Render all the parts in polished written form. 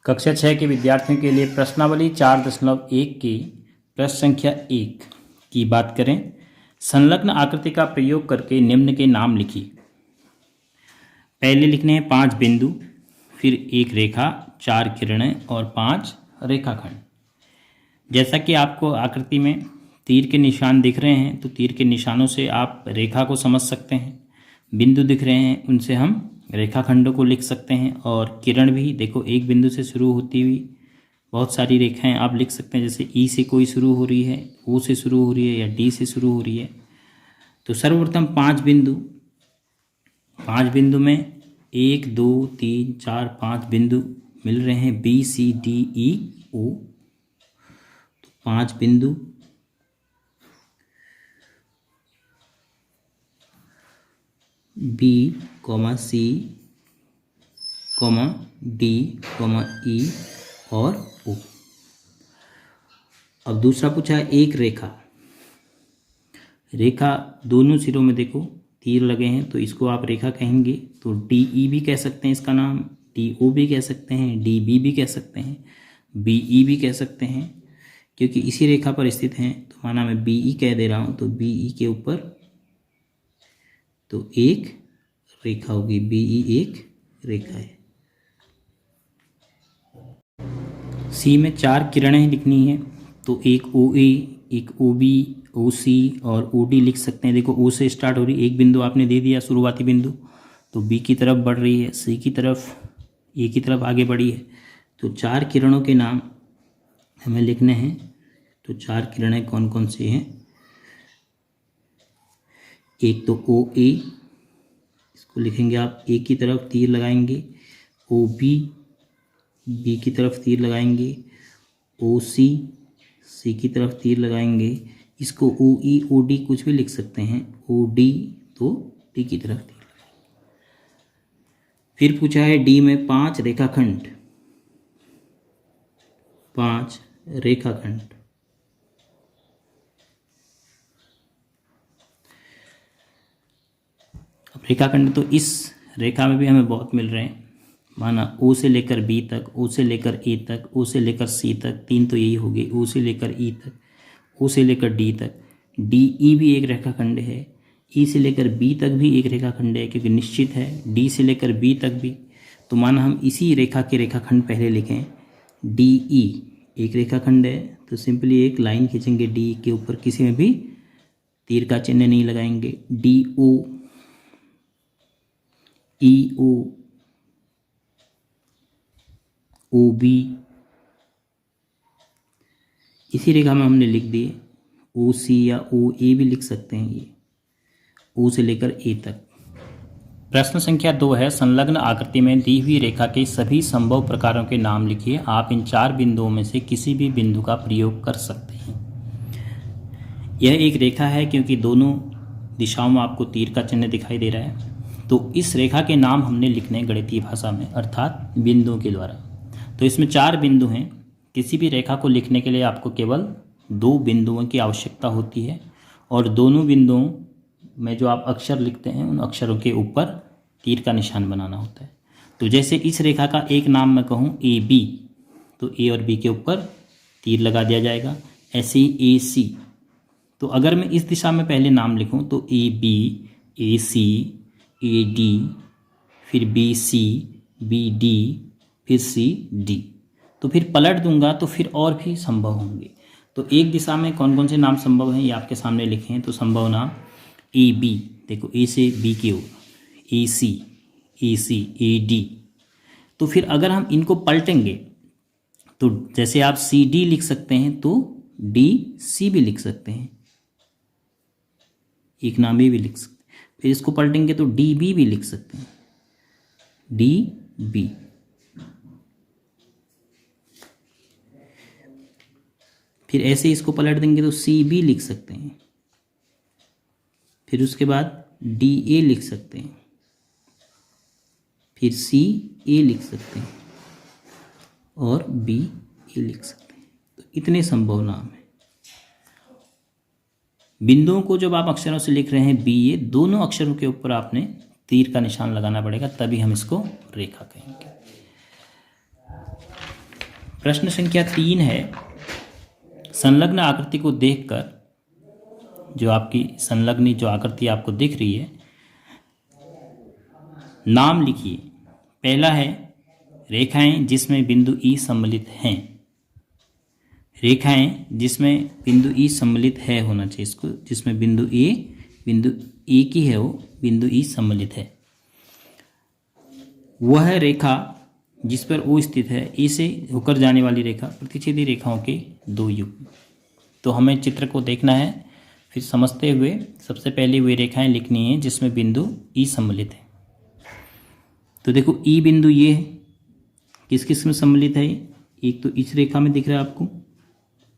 कक्षा 6 के विद्यार्थियों के लिए प्रश्नावली 4.1 की प्रश्न संख्या 1 की बात करें। संलग्न आकृति का प्रयोग करके निम्न के नाम लिखिए। पहले लिखने हैं 5 बिंदु, फिर एक रेखा, 4 किरणें और 5 रेखाखंड। जैसा कि आपको आकृति में तीर के निशान दिख रहे हैं, तो तीर के निशानों से आप रेखा को समझ सकते हैं। बिंदु दिख रहे हैं, उनसे हम रेखाखंडों को लिख सकते हैं। और किरण भी देखो, एक बिंदु से शुरू होती हुई बहुत सारी रेखाएं आप लिख सकते हैं। जैसे ई से कोई शुरू हो रही है, ओ से शुरू हो रही है या डी से शुरू हो रही है। तो सर्वप्रथम 5 बिंदु में 1 2 3 4 5 बिंदु मिल रहे हैं, बी सी डी ई ओ। तो 5 बिंदु, बी सी डी ई और ओ। अब दूसरा पूछा है एक रेखा दोनों सिरों में देखो तीर लगे हैं, तो इसको आप रेखा कहेंगे। तो डी ई भी कह सकते हैं इसका नाम, डी ओ भी कह सकते हैं, डी बी भी कह सकते हैं, बी ई भी कह सकते हैं, क्योंकि इसी रेखा पर स्थित हैं। तो माना मैं बी ई कह दे रहा हूँ, तो बी ई के ऊपर तो एक रेखा होगी, बी ई एक रेखा है। सी में 4 किरणें लिखनी है, तो एक ओ ए, एक ओ बी, ओ सी और ओ डी लिख सकते हैं। देखो, ओ से स्टार्ट हो रही, एक बिंदु आपने दे दिया शुरुआती बिंदु, तो बी की तरफ बढ़ रही है, सी की तरफ, ए की तरफ आगे बढ़ी है। तो 4 किरणों के नाम हमें लिखने हैं। तो 4 किरणें कौन कौन सी हैं? एक तो ओ ए, इसको लिखेंगे आप, ए की तरफ तीर लगाएंगे, ओ बी, बी की तरफ तीर लगाएंगे, ओ सी, सी की तरफ तीर लगाएंगे। इसको ओ ई ओ डी कुछ भी लिख सकते हैं, ओ डी तो डी की तरफ तीर लगाएंगे। फिर पूछा है डी में 5 रेखाखंड, 5 रेखाखंड। अब रेखाखंड तो इस रेखा में भी हमें बहुत मिल रहे हैं। माना ओ से लेकर बी तक, ओ से लेकर ए तक, ओ से लेकर सी तक, 3 तो यही हो गई, ओ से लेकर ई तक, ओ से लेकर डी तक, डी ई भी एक रेखाखंड है, ई से लेकर बी तक भी एक रेखाखंड है, क्योंकि निश्चित है, डी से लेकर बी तक भी। तो माना हम इसी रेखा के रेखाखंड पहले लिखें, डी ई एक रेखाखंड है, तो सिंपली एक लाइन खींचेंगे डी के ऊपर, किसी में भी तीर का चिन्ह नहीं लगाएंगे। डी ओ, ई ओ, ओ बी, इसी रेखा में हमने लिख दिए। ओ सी या ओ ए भी लिख सकते हैं, ये ओ से लेकर ए तक। प्रश्न संख्या 2 है, संलग्न आकृति में दी हुई रेखा के सभी संभव प्रकारों के नाम लिखिए। आप इन 4 बिंदुओं में से किसी भी बिंदु का प्रयोग कर सकते हैं। यह एक रेखा है, क्योंकि दोनों दिशाओं में आपको तीर का चिन्ह दिखाई दे रहा है। तो इस रेखा के नाम हमने लिखने गणितीय भाषा में, अर्थात बिंदुओं के द्वारा। तो इसमें 4 बिंदु हैं। किसी भी रेखा को लिखने के लिए आपको केवल 2 बिंदुओं की आवश्यकता होती है, और दोनों बिंदुओं में जो आप अक्षर लिखते हैं, उन अक्षरों के ऊपर तीर का निशान बनाना होता है। तो जैसे इस रेखा का एक नाम मैं कहूँ ए बी, तो ए और बी के ऊपर तीर लगा दिया जाएगा। ऐसे ही ए सी, तो अगर मैं इस दिशा में पहले नाम लिखूँ, तो A B, A C, A D, फिर बी सी, बी डी, फिर सी डी, तो फिर पलट दूंगा तो फिर और भी संभव होंगे। तो एक दिशा में कौन कौन से नाम संभव हैं, ये आपके सामने लिखे हैं। तो संभव नाम ए बी, देखो ए से बी की ओर, ए सी, ए डी। तो फिर अगर हम इनको पलटेंगे, तो जैसे आप सी डी लिख सकते हैं, तो डी सी भी लिख सकते हैं, एक नाम ये भी लिख सकते हैं। फिर इसको पलटेंगे तो डी बी भी लिख सकते हैं, डी बी। फिर ऐसे इसको पलट देंगे तो सी बी लिख सकते हैं। फिर उसके बाद डी ए लिख सकते हैं, फिर सी ए लिख सकते हैं और बी ए लिख सकते हैं। तो इतने संभव नाम हैं। बिंदुओं को जब आप अक्षरों से लिख रहे हैं बी ए, दोनों अक्षरों के ऊपर आपने तीर का निशान लगाना पड़ेगा, तभी हम इसको रेखा कहेंगे। प्रश्न संख्या 3 है, संलग्न आकृति को देखकर, जो आपकी संलग्न जो आकृति आपको दिख रही है, नाम लिखिए। पहला है रेखाएं जिसमें बिंदु ई सम्मिलित हैं। रेखाएं जिसमें बिंदु ई सम्मिलित है होना चाहिए इसको, जिसमें बिंदु ए की है, वो बिंदु ई सम्मिलित है। वह रेखा जिस पर ओ स्थित है, ए से होकर जाने वाली रेखा प्रतिच्छेदी रेखाओं के दो युग्म। तो हमें चित्र को देखना है, फिर समझते हुए सबसे पहले वे रेखाएं लिखनी है जिसमें बिंदु ई सम्मिलित है। तो देखो ई बिंदु ये है, किस किस में सम्मिलित है? एक तो इस रेखा में दिख रहा है आपको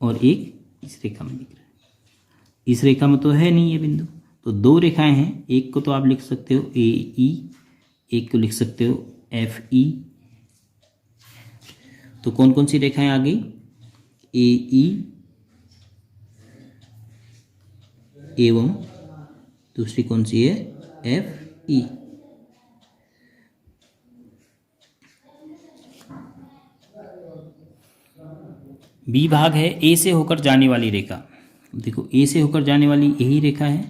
और एक इस रेखा में दिख रहा है। इस रेखा में तो है नहीं ये बिंदु, तो दो रेखाएं हैं। एक को तो आप लिख सकते हो ए ई, एक को लिख सकते हो एफ ई। तो कौन कौन सी रेखाएं आ गई? ए ई एवं दूसरी कौन सी है? F E. बी भाग है ए से होकर जाने वाली रेखा। देखो ए से होकर जाने वाली यही रेखा है,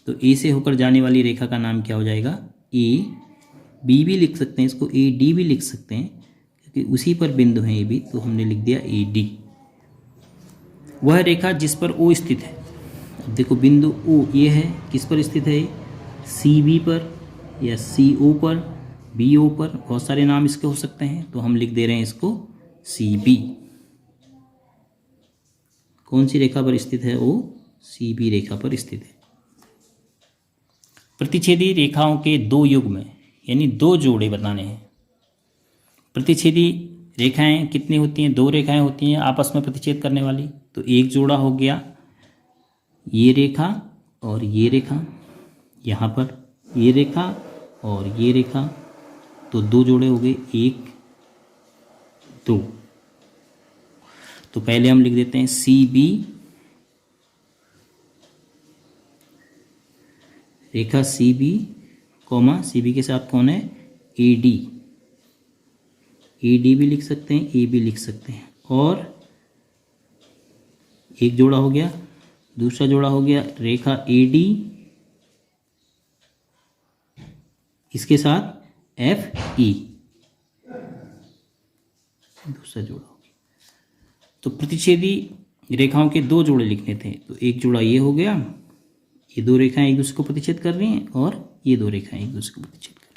तो ए से होकर जाने वाली रेखा का नाम क्या हो जाएगा? ए बी भी लिख सकते हैं इसको, ए डी भी लिख सकते हैं, क्योंकि उसी पर बिंदु है ए बी, तो हमने लिख दिया ए डी। वह रेखा जिस पर ओ स्थित है। अब देखो बिंदु ओ ये है, किस पर स्थित है? सी बी पर या सी ओ पर, बी ओ पर, बहुत सारे नाम इसके हो सकते हैं, तो हम लिख दे रहे हैं इसको सी बी। कौन सी रेखा पर स्थित है? ओ सी बी रेखा पर स्थित है। प्रतिच्छेदी रेखाओं के दो युग्म, यानी दो जोड़े बनाने हैं। प्रतिच्छेदी रेखाएं कितनी होती हैं? दो रेखाएं होती हैं आपस में प्रतिच्छेद करने वाली। तो एक जोड़ा हो गया ये रेखा और ये रेखा, यहाँ पर ये रेखा और ये रेखा, तो दो जोड़े हो गए, एक दो। तो पहले हम लिख देते हैं सी बी, रेखा C B comma C B के साथ कौन है? A D. ए डी भी लिख सकते हैं, ए भी लिख सकते हैं। और एक जोड़ा हो गया, दूसरा जोड़ा हो गया रेखा ए डी, इसके साथ एफ ई, दूसरा जोड़ा हो गया। तो प्रतिच्छेदी रेखाओं के दो जोड़े लिखने थे, तो एक जोड़ा ये हो गया, ये दो रेखाएं एक दूसरे को प्रतिच्छेद कर रही हैं, और ये दो रेखाएं एक दूसरे को प्रतिच्छेद कर रही हैं।